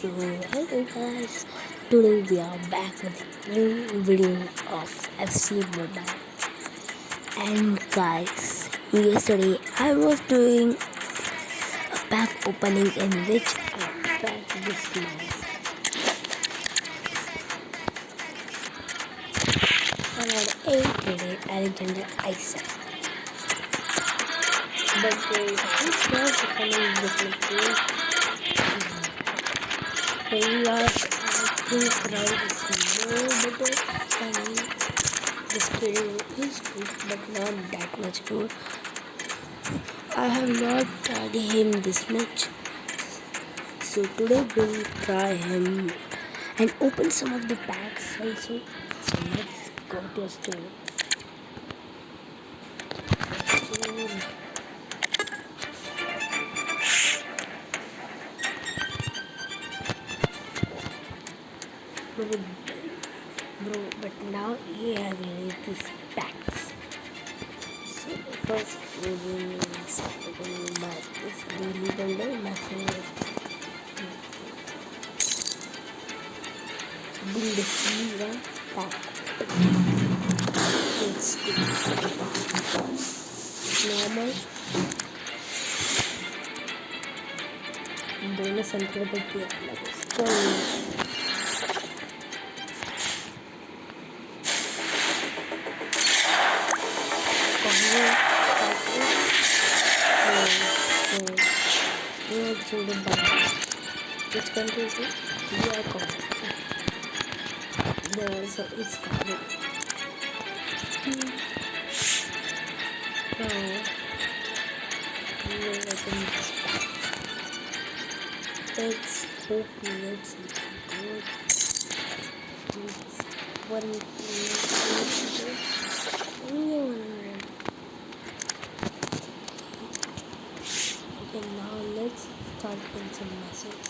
So hello guys, today we are back with a new video of FC Mobile. And guys, yesterday I was doing a pack opening in which I packed this man. And I had 8 rated Alexander Isaac. But he's not performing this much. Very large, I think Rai is more better than him. The skill is good, but not that much good. I have not tried him this much, so today we'll try him and open some of the packs also. So let's go to a store. Bro, but now he has released these packs. So first we will start opening by this daily bundle, massive Bundesliga pack. It's normal. दोनों संतरे पर किया अलग उसको which country is it? We are common. There also is common. Now, we will open this pack. Let's hope let's go. One Okay, now let's start with some messages.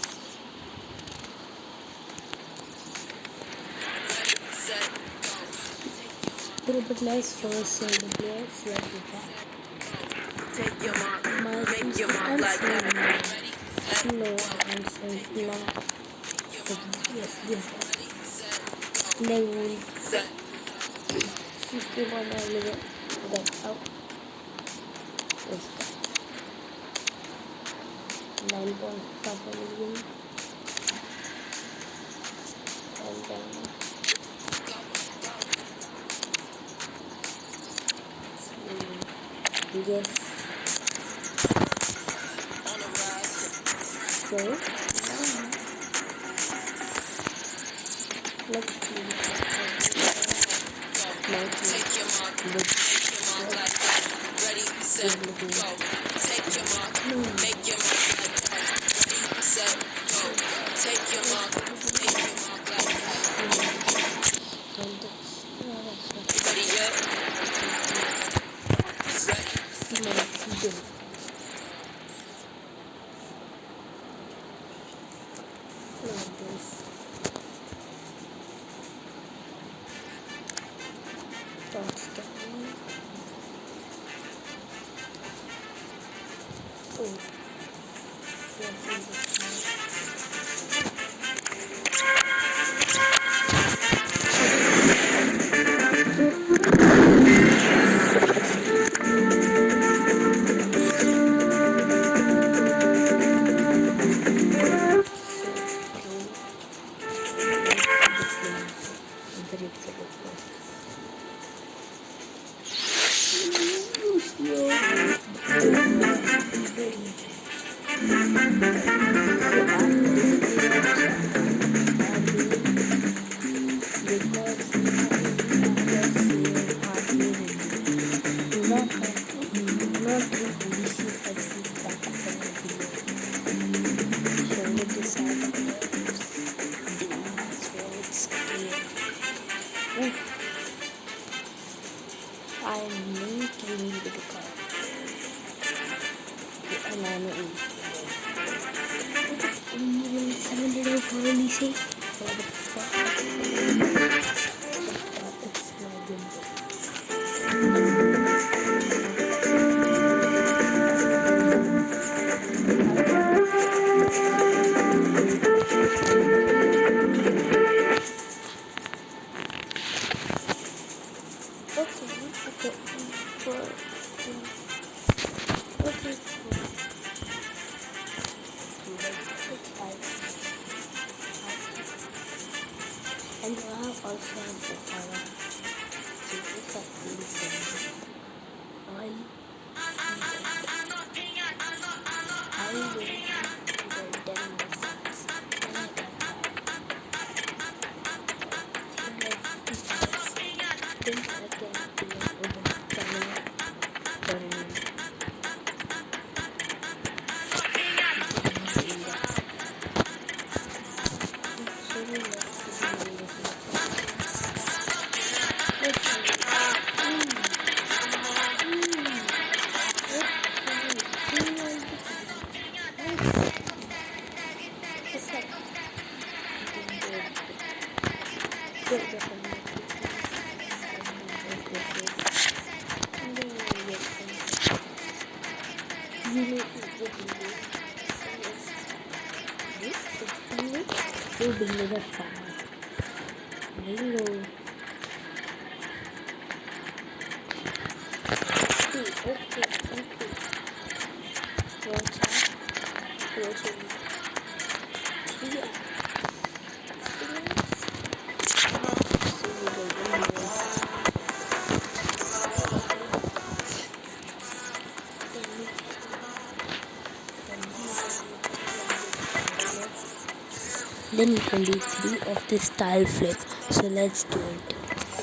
But nice first the players like we got. Take your mark, make your mark like that. No, I'm saying no. Yes, this one. They will 51 million that out. This guy. 9.5 million. And then yes. So let's see. Take your mark. Ready, set, go. Take your mark. Make your mark like that. Ready, set, go. Take your mark. Make your mark like that. Ready yet? Set. Like this. Dots down. Oh. I need to leave the car. And I know even 700 for releasing. What the fuck? It's not good. And I also have the fire. So if I place them, I'll I will get 10 more fans. Then I can fire. I have 50 fans. Then I can even open a channel for anyone. So let's do you believe the fire. Bingo. Okay. Watch out. Watch it. Yeah. Then you can do 3 of this style flip. So let's do it.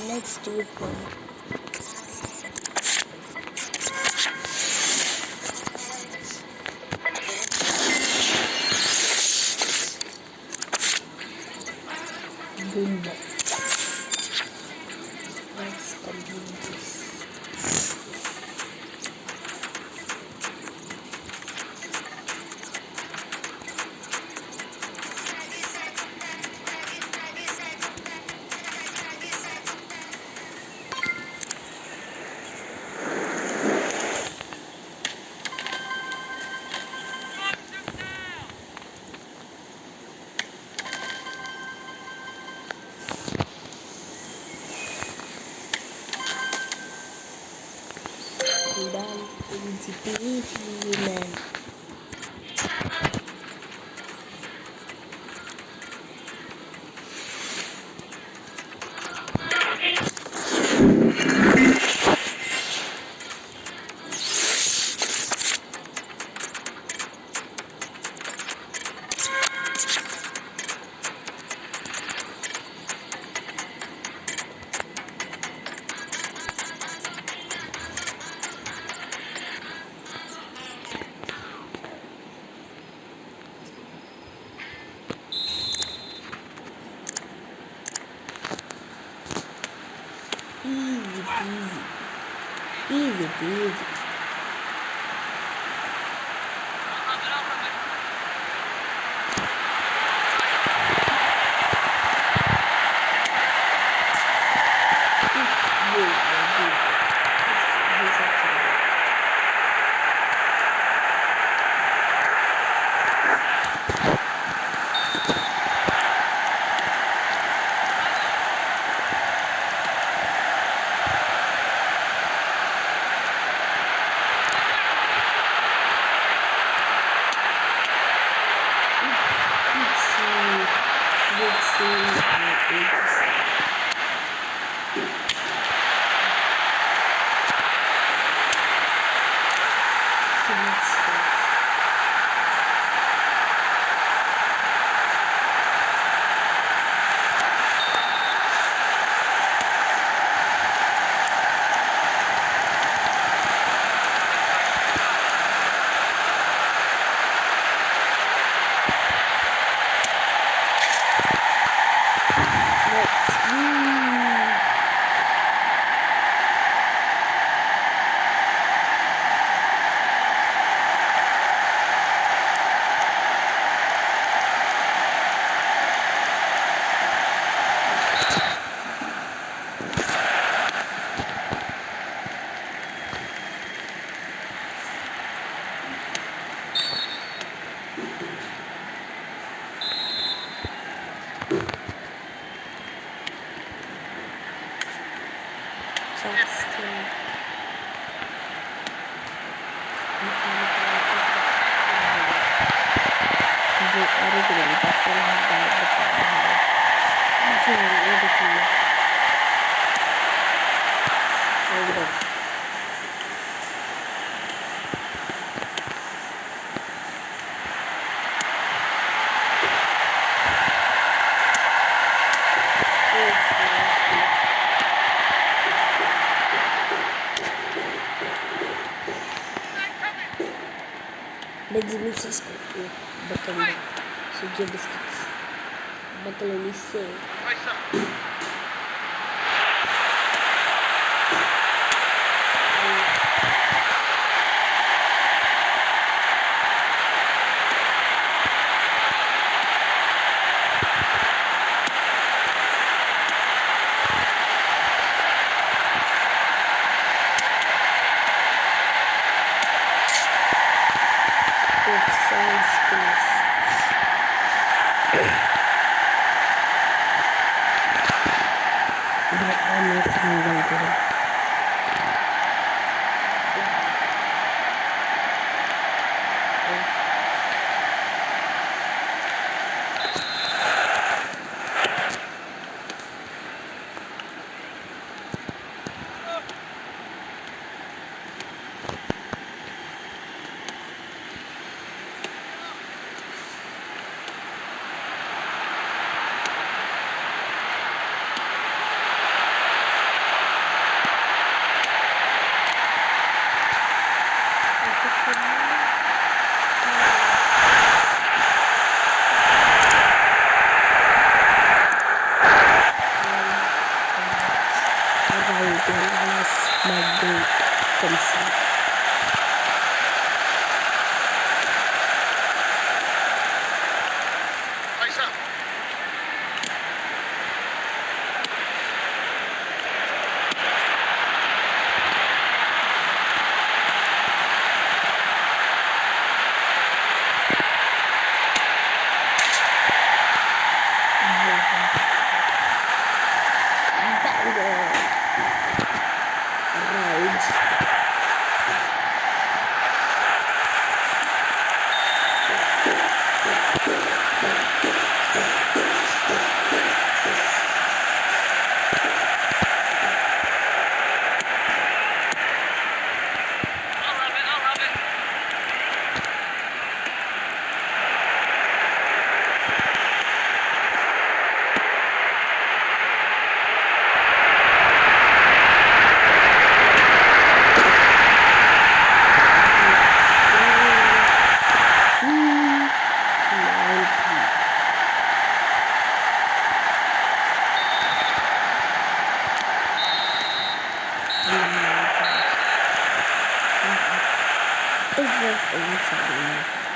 Let's do it one. Boom. Let's complete this. Done. Easy peasy, man. Easy peasy. Join editing. Hold on. Let's move this buckle down. So give biscuits. Buckle only say. Science skills. But I'm not single today. My date comes in.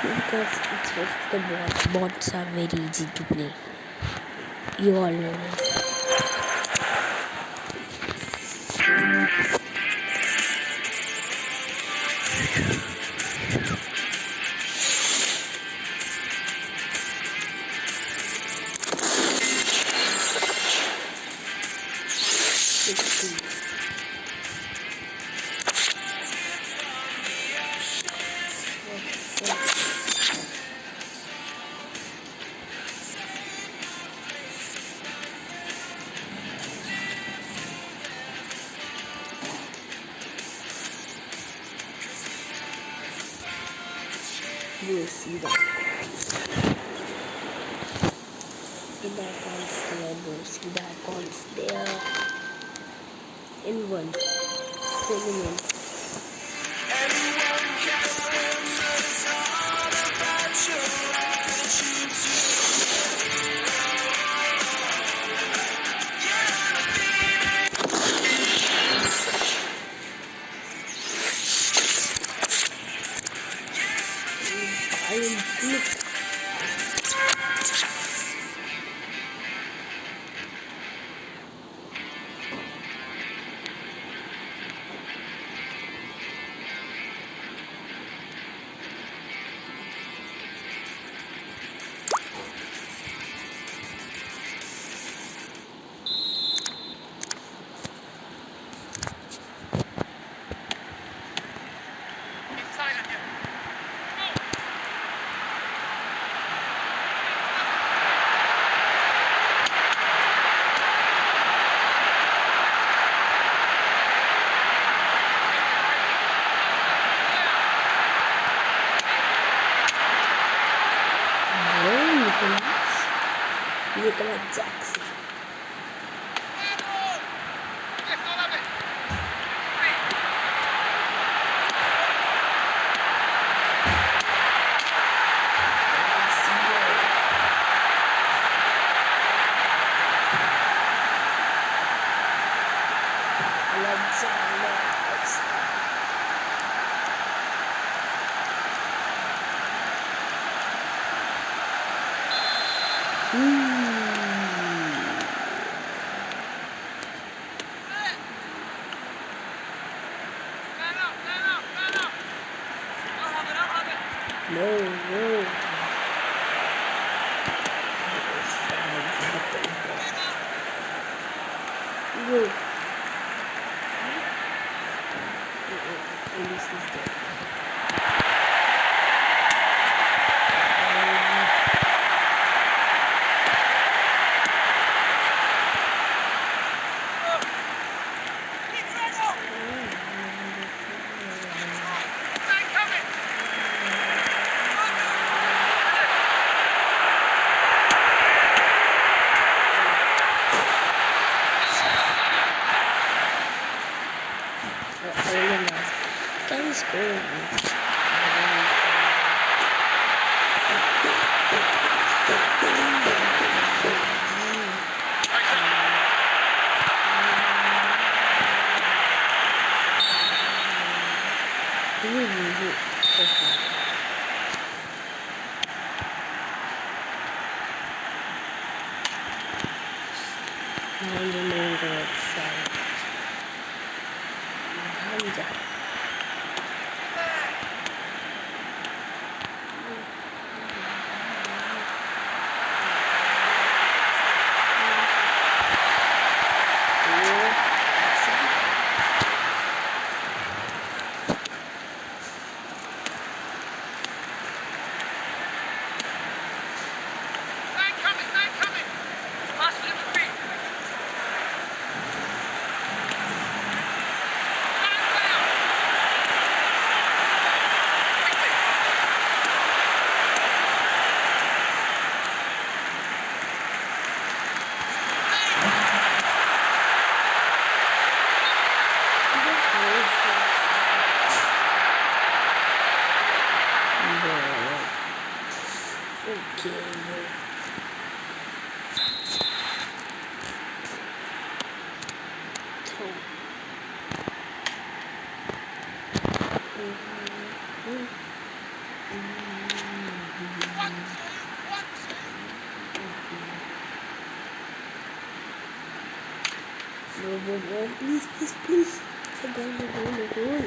Because it's just the bots. Bots are very easy to play. You all know this. You will see that. See the icons there, bro. See the icons there. In one. Criminal. I will click. Nicolas Jackson. No. Go. This is dead. Can score. No, please. The goal.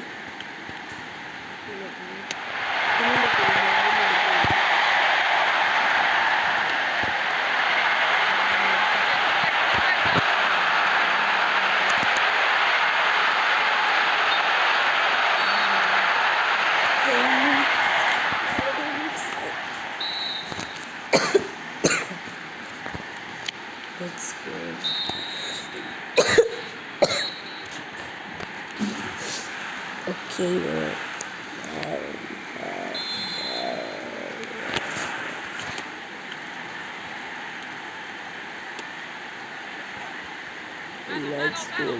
That's good. Okay, let's do it.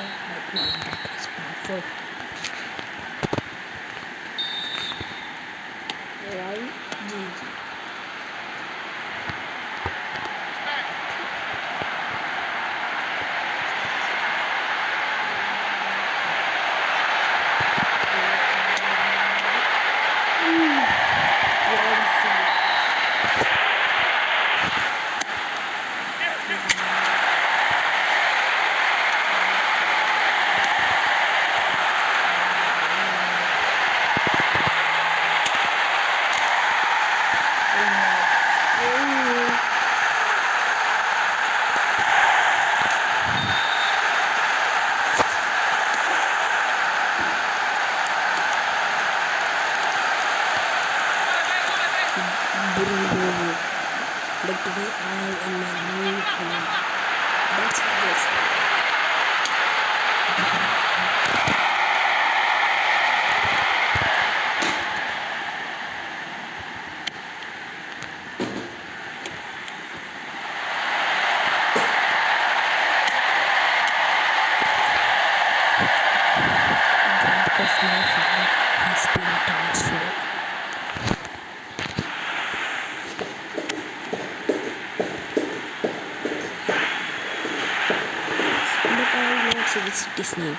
but not that much powerful. Round GG. But today I am in my new home. That's what they say. Because my father has been transferred. But I will not say the city's name.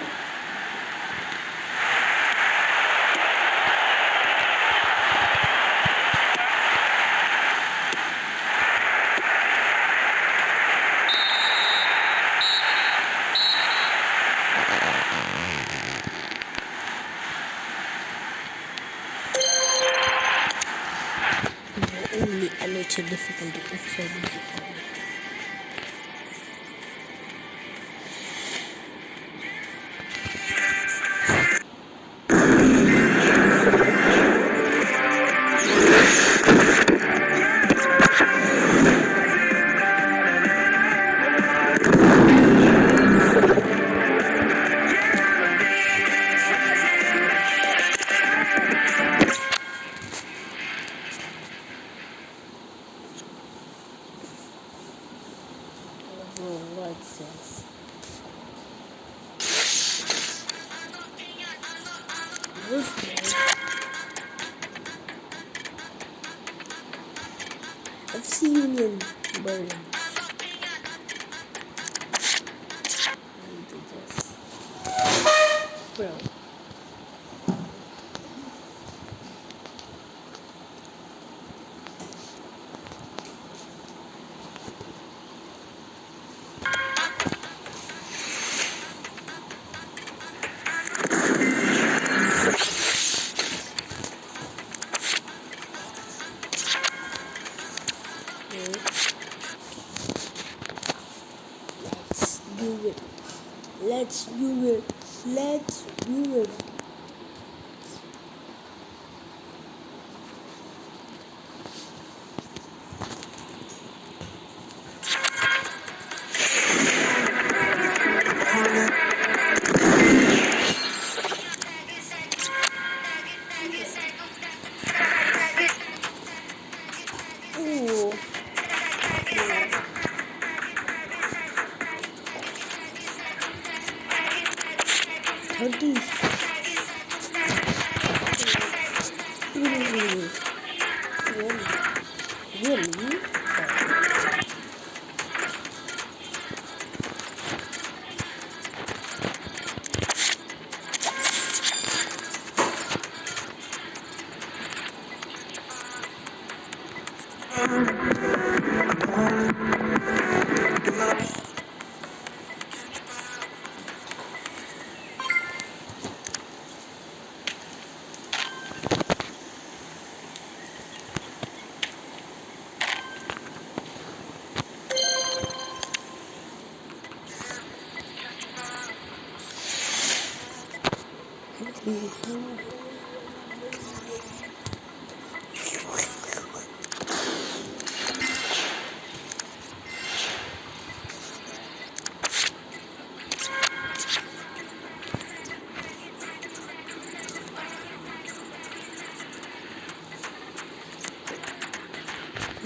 The only amateur difficulty is so easy for me. Oh, what's this? FC Union Berlin. Bro. Let's do it. Let's do it. Let's do it. Oh. 30. Really?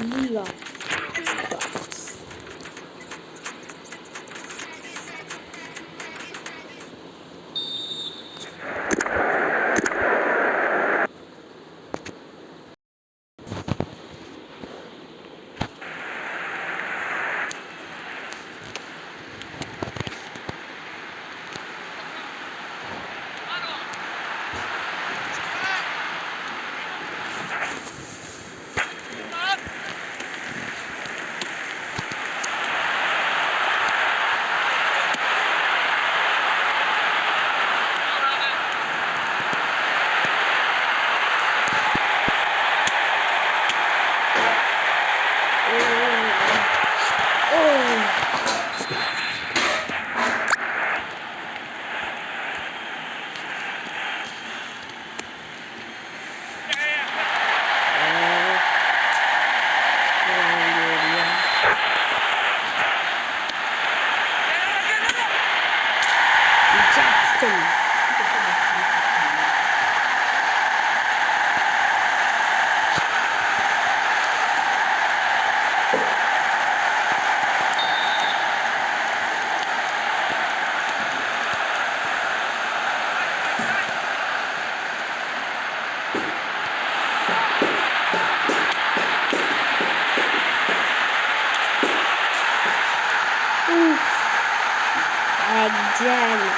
Liga. January.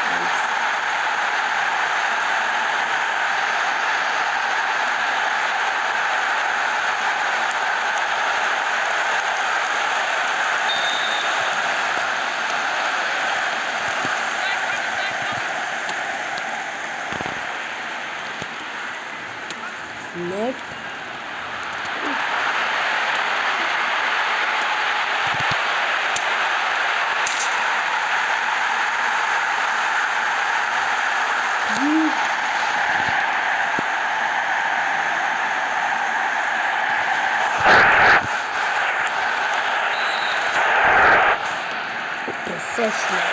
Net. Professional.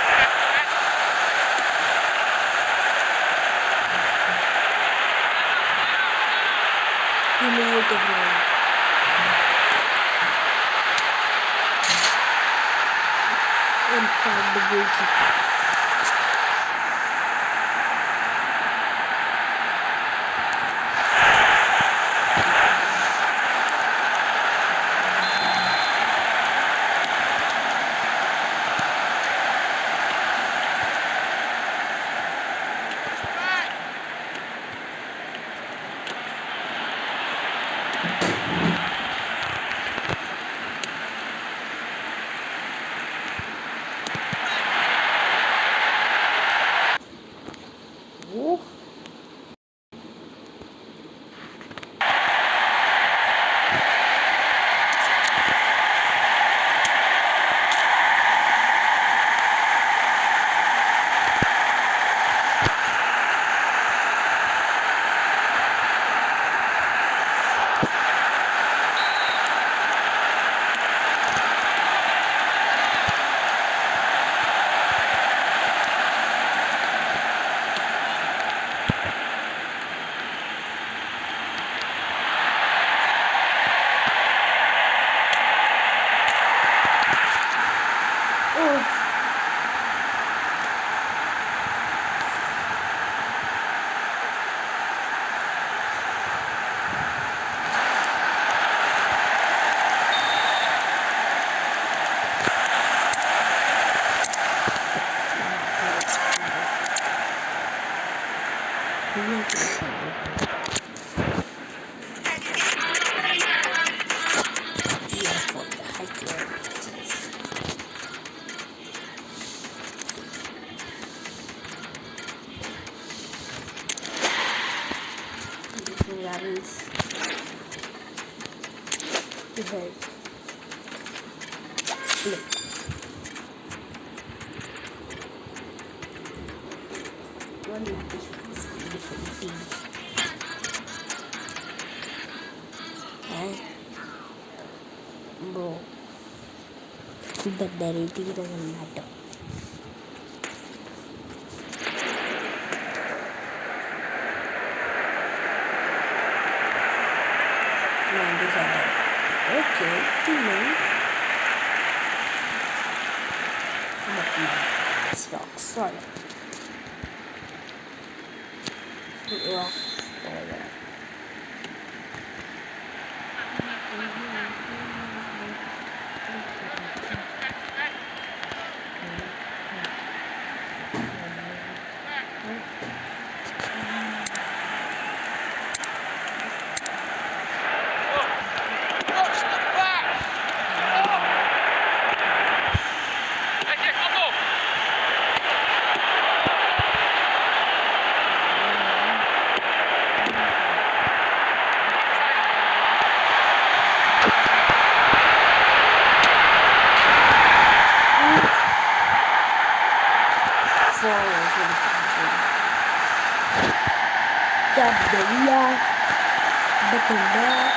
Humiliating one. In fact, the goalkeeper. Oh. Rallies to help split. One different teams. And bro, but the rating doesn't matter. Okay, teammate. But no, it's rock solid. Rock solid. Gabriela, Beckenbauer,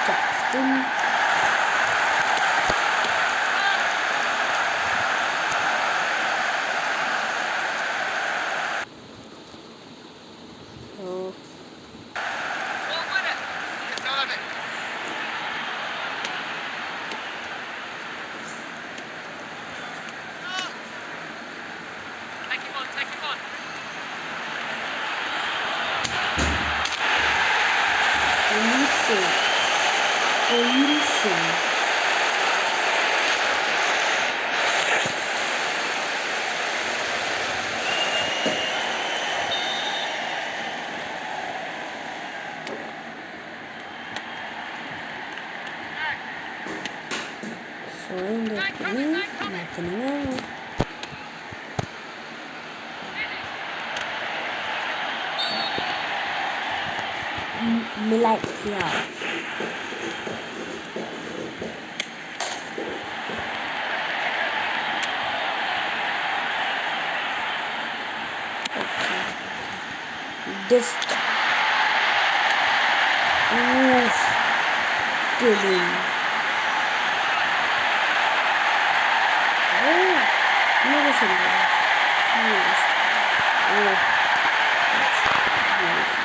Jackson. Oh. Listen. millet here. This oof, kidding. Oh, no single. Yes. Oh, that's beautiful.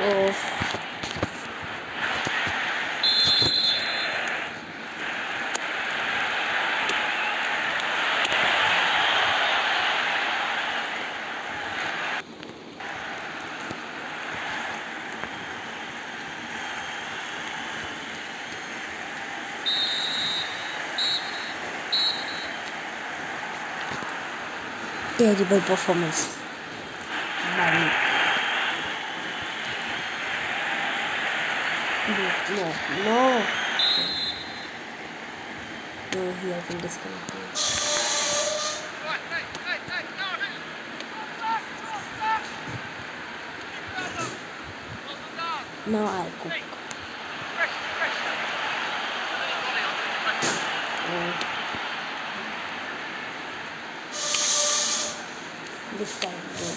Oof. Terrible performance by me. No, no. No, he has been disconnected. Now I'll cook. Oh. This time, no.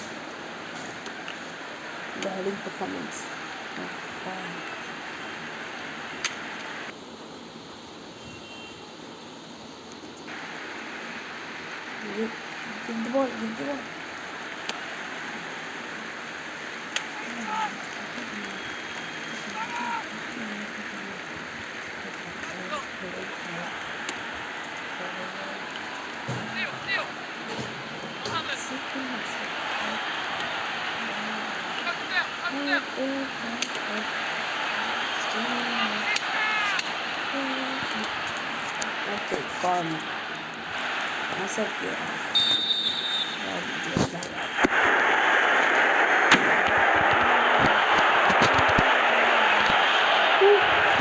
The heading performance. Oh, fuck. Give the ball, give the ball. Okay, calm. ऐसा क्या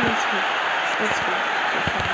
let's go. Let's go. So far.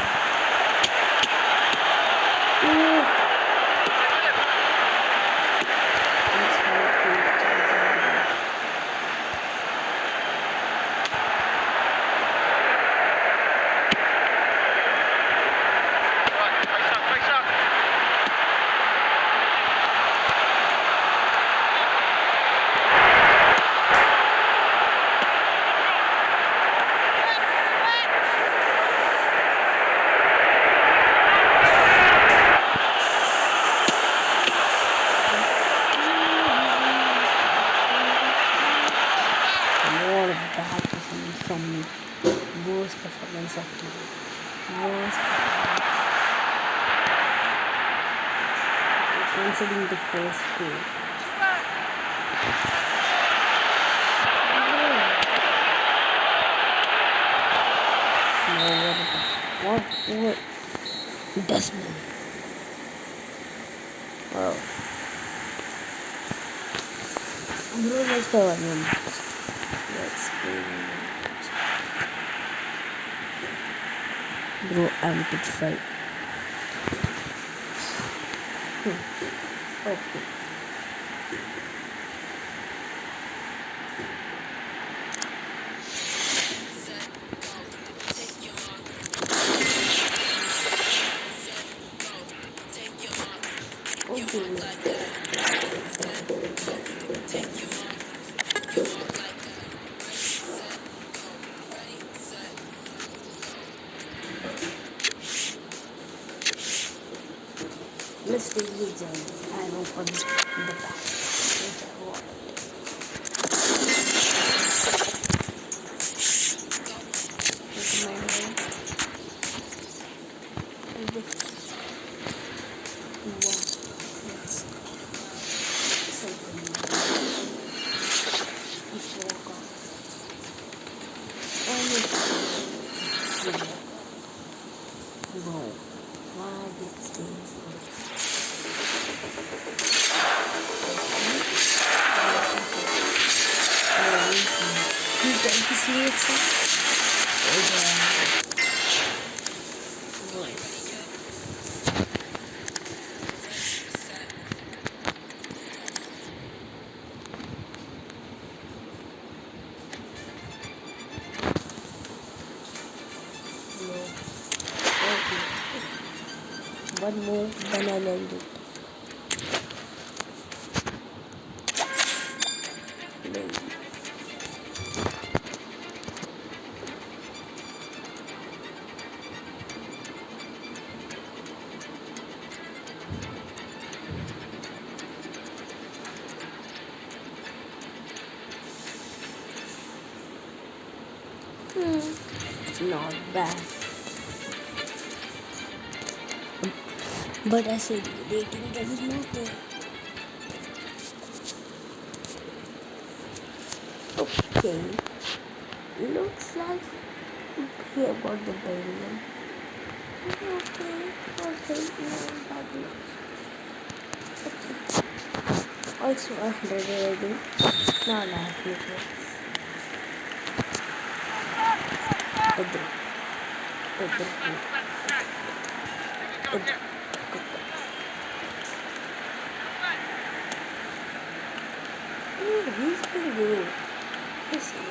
Bad performance from me. Worst performance of me. Worst performance. Considering the first goal. No, what? Desmond. Wow. Bro, let's go on. Let's go. Bro, I'm pitch 5. Okay. Let's take the gems and open the pack. Bro, why this thing? You take this reaction? Okay. One more, then I'll end it. Not bad. But I said rating doesn't matter. Okay. Looks like he got the balloon. Okay, no bad looks. Okay. Also, I did already. Now that people. He's been good. Let's see.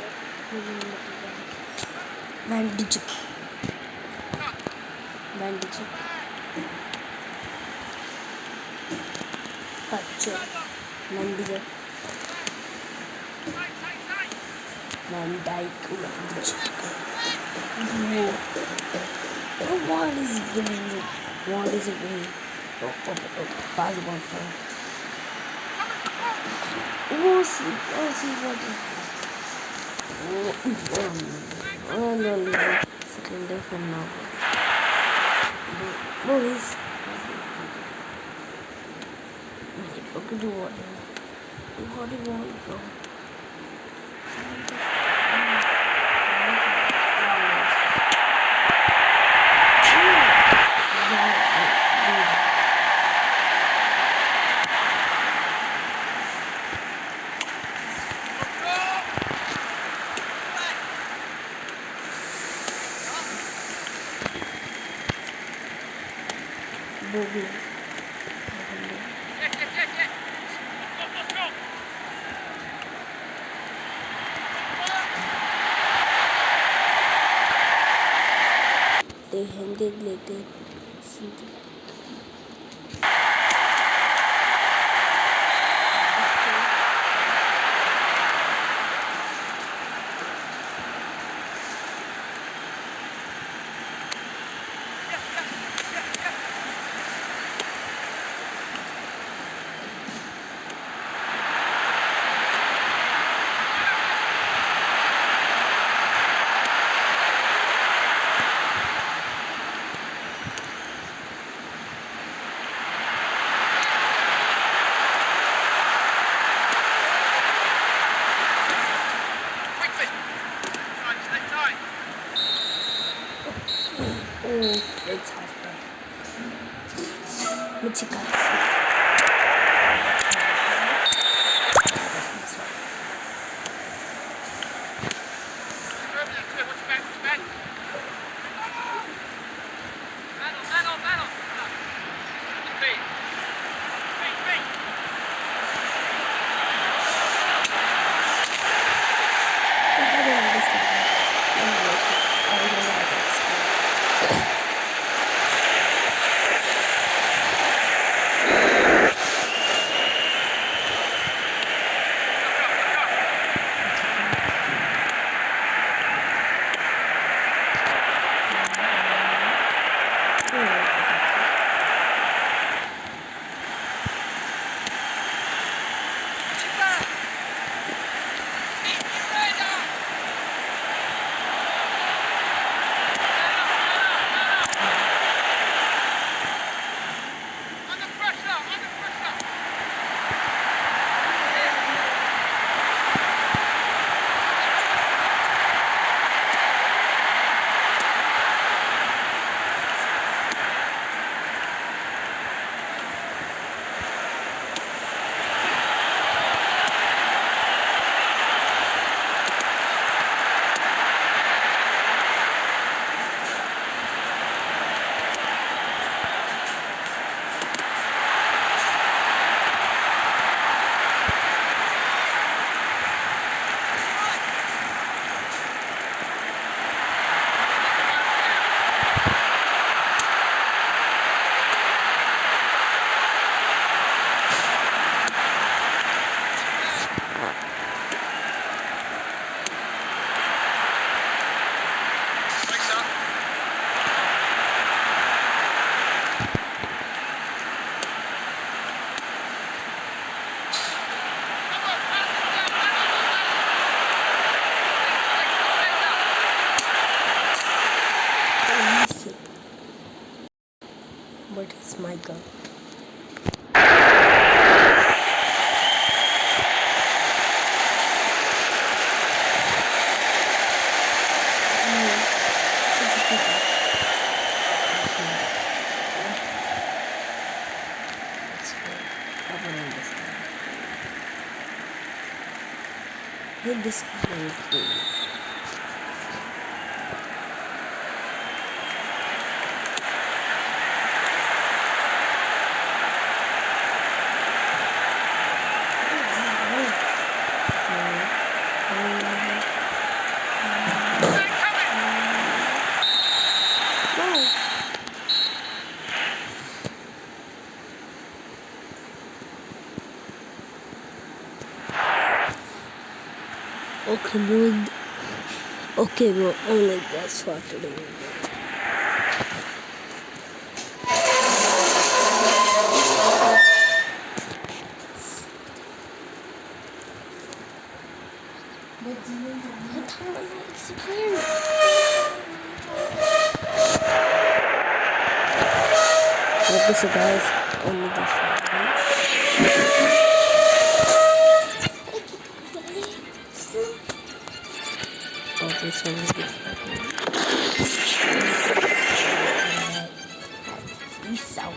Bandage. Capture. Bandage. Van Dyke. Bandage. No. What is it doing? What is it doing? Oh, pass one for. Oh, see, what is oh, no, second day from now. Boys. Okay, do what? What do you want, bro? Boogie. They handed later. It's half time. but it's my gun. It's a people. Let's go. Up around this guy. Hit this one too. Okay, bro. Okay, bro. Only that's for today. Okay, so guys, only this one. Okay, so only this one. Peace out.